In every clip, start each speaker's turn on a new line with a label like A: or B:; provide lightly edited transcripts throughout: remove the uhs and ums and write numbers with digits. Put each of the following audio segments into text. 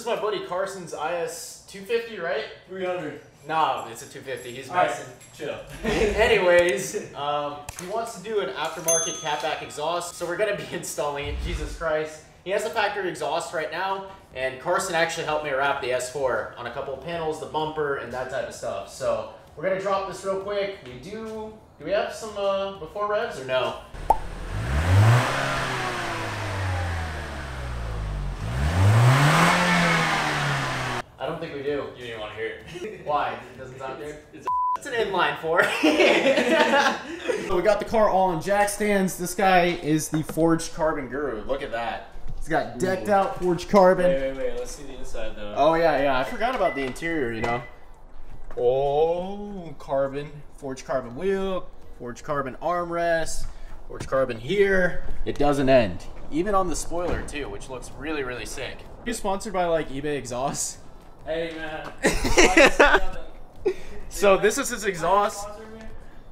A: is my buddy Carson's IS 250, right?
B: 300.
A: Nah, it's a 250. He's
B: nice.
A: messing. Chill. Anyways, he wants to do an aftermarket catback exhaust, so we're gonna be installing it. Jesus Christ. He has a factory exhaust right now, and Carson actually helped me wrap the S4 on a couple of panels, the bumper, and that type of stuff. So we're gonna drop this real quick. Do we have some before revs or no? I don't think we do.
B: You didn't even want to hear it.
A: Why? It doesn't sound good? It's an inline four. So we got the car all on jack stands. This guy is the forged carbon guru. Look at that. He's got decked out forged carbon.
B: Wait. Let's see the inside though.
A: Oh yeah. I forgot about the interior, you know. Oh, carbon. Forged carbon wheel. Forged carbon armrest. Forged carbon here. It doesn't end. Even on the spoiler too, which looks really, really sick. Are you sponsored by like eBay exhaust?
B: Hey man.
A: So this is his exhaust.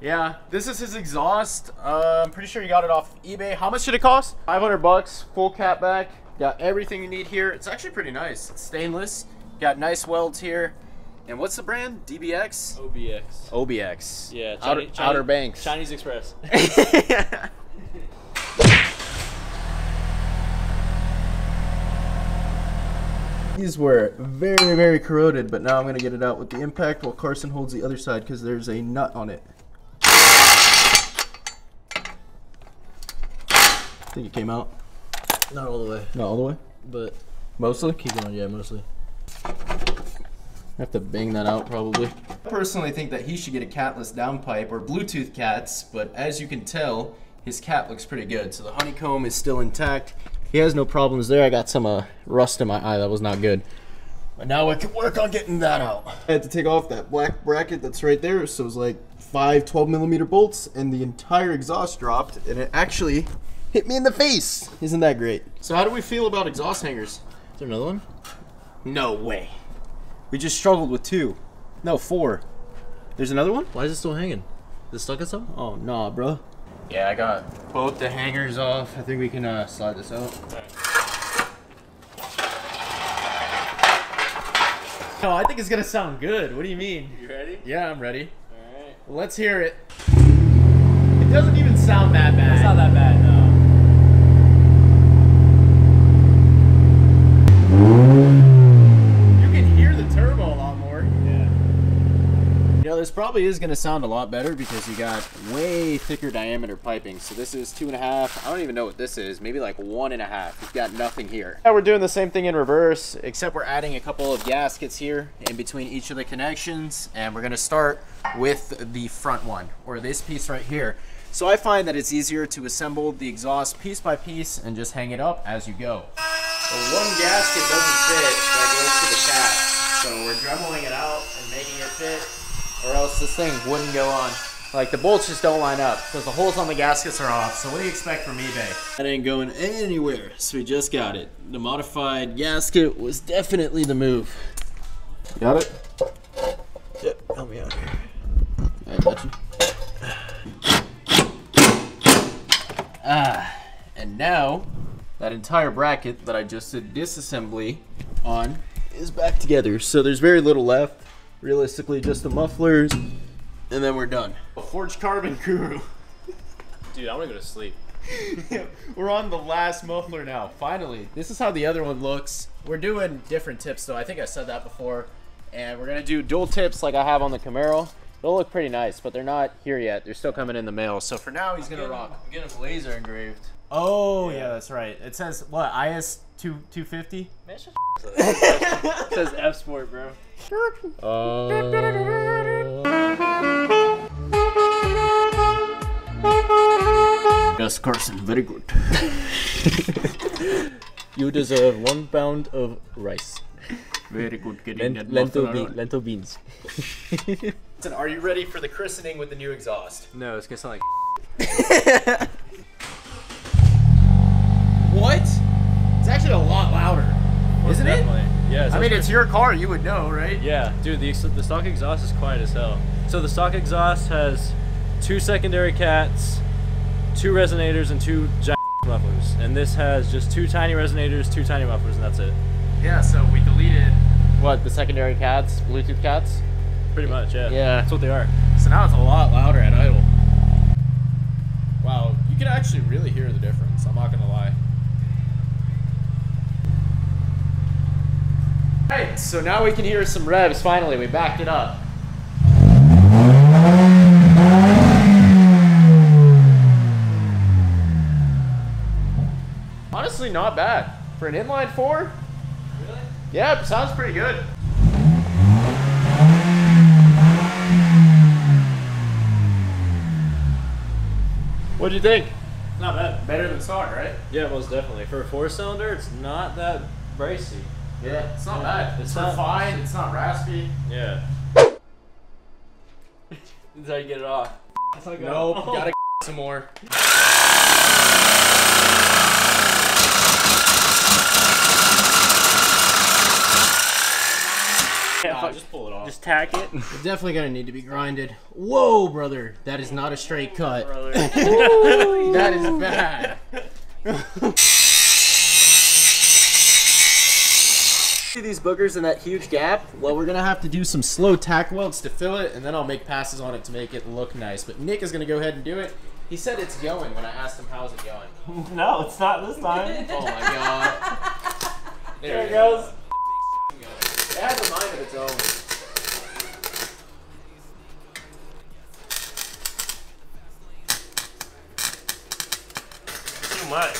A: Yeah, this is his exhaust. I'm pretty sure you got it off eBay. How much did it cost? 500 bucks, full catback. Got everything you need here. It's actually pretty nice. It's stainless. Got nice welds here. And what's the brand? DBX?
B: OBX.
A: OBX.
B: Yeah,
A: Outer Banks.
B: Chinese Express.
A: These were very, very corroded, but now I'm gonna get it out with the impact while Carson holds the other side because there's a nut on it. I think it came out.
B: Not all the way.
A: Not all the way?
B: But
A: Mostly?
B: keep going, yeah, mostly.
A: I have to bang that out probably. I personally think that he should get a catless downpipe or Bluetooth cats, but as you can tell, his cat looks pretty good. So the honeycomb is still intact. He has no problems there. I got some rust in my eye. That was not good. But now I can work on getting that out. I had to take off that black bracket that's right there. So it was like 5 12mm bolts and the entire exhaust dropped and it actually hit me in the face. Isn't that great? So how do we feel about exhaust hangers?
B: Is there another one?
A: No way. We just struggled with 2. No, 4. There's another one?
B: Why is it still hanging? Is it stuck at something?
A: Oh, nah, bro. Yeah, I got both the hangers off. I think we can slide this out. No, I think it's gonna sound good. What do you mean?
B: You ready?
A: Yeah, I'm ready.
B: Alright.
A: Let's hear it. It doesn't even sound that bad.
B: It's not that bad, no.
A: You can hear the turbo a lot more.
B: Yeah.
A: You know, this probably is gonna sound a lot better because you got way thicker diameter piping. So this is 2.5. I don't even know what this is. Maybe like 1.5. You've got nothing here. Yeah, we're doing the same thing in reverse, except we're adding a couple of gaskets here in between each of the connections. And we're gonna start with the front one, or this piece right here. So I find that it's easier to assemble the exhaust piece by piece and just hang it up as you go. But one gasket doesn't fit, that goes to the cap. So we're dremeling it out and making it fit, or else this thing wouldn't go on. Like the bolts just don't line up because the holes on the gaskets are off. So what do you expect from eBay? That ain't going anywhere, so we just got it. The modified gasket was definitely the move. Got it?
B: Yep, help me out here.
A: I got you. And now that entire bracket that I just did disassembly on is back together. So there's very little left. Realistically, just the mufflers, and then we're done. Forged carbon guru.
B: Dude, I want to go to sleep.
A: We're on the last muffler now. Finally, this is how the other one looks. We're doing different tips though. I think I said that before. And we're gonna do dual tips like I have on the Camaro. They'll look pretty nice, but they're not here yet. They're still coming in the mail. So for now, he's gonna rock.
B: I'm getting a laser engraved.
A: Oh yeah, that's right. It says what? IS 250.
B: Man, it's just it says F Sport, bro.
A: Yes, Carson, very good.
B: You deserve 1 pound of rice.
A: Very good getting that muffin around.
B: Lentil beans.
A: Listen, are you ready for the christening with the new exhaust?
B: No, it's gonna sound like
A: What? It's actually a lot louder. Isn't it?
B: Yeah.
A: I mean, it's your car, you would know, right?
B: Yeah, dude, the stock exhaust is quiet as hell. So the stock exhaust has 2 secondary cats, 2 resonators, and 2 giant mufflers. And this has just 2 tiny resonators, 2 tiny mufflers, and that's it.
A: Yeah, so we deleted What, the secondary cats, Bluetooth cats?
B: Pretty much, yeah.
A: Yeah.
B: That's what they are.
A: So now it's a lot louder at idle. Wow, you can actually really hear the difference, I'm not gonna lie. Alright, so now we can hear some revs, finally, we backed it up. Honestly, not bad. For an inline four? Really? Yeah, sounds pretty good. What'd you think?
B: Not bad.
A: Better than stock, right?
B: Yeah, most definitely. For a 4-cylinder, it's not that bracy.
A: Yeah, it's not bad.
B: It's not
A: fine, it's not raspy.
B: Yeah. That's how you get it off. That's how I
A: Nope, gotta some more.
B: Nah,
A: just pull it off.
B: Just tack it.
A: It's definitely gonna need to be grinded. Whoa, brother, that is not a straight cut. That is bad. See these boogers in that huge gap? Well, we're gonna have to do some slow tack welds to fill it, and then I'll make passes on it to make it look nice. But Nick is gonna go ahead and do it. He said it's going when I asked him how's it going.
B: No, it's not this time.
A: Oh my god.
B: There it goes.
A: It has a mind of its own.
B: Too much.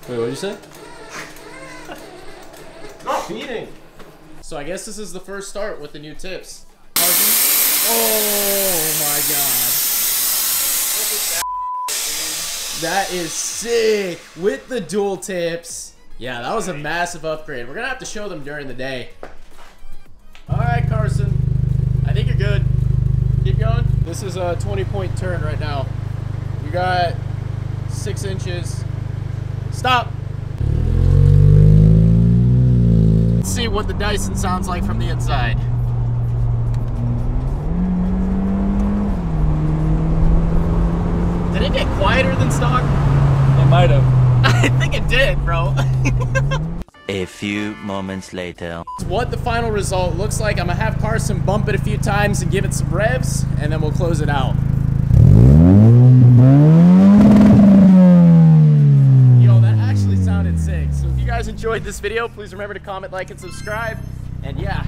A: Wait, what did you say? Not feeding. So I guess this is the first start with the new tips. Oh my god. That is sick with the dual tips. Yeah, that was a massive upgrade. We're gonna have to show them during the day. All right, Carson. I think you're good. Keep going. This is a 20-point turn right now. We got 6 inches. Stop. Let's see what the Dyson sounds like from the inside. Did it get quieter than stock?
B: It might have.
A: I think it did, bro.
C: A few moments later.
A: What the final result looks like. I'm gonna have Carson bump it a few times and give it some revs, and then we'll close it out. Yo, that actually sounded sick. So if you guys enjoyed this video, please remember to comment, like, and subscribe. And yeah,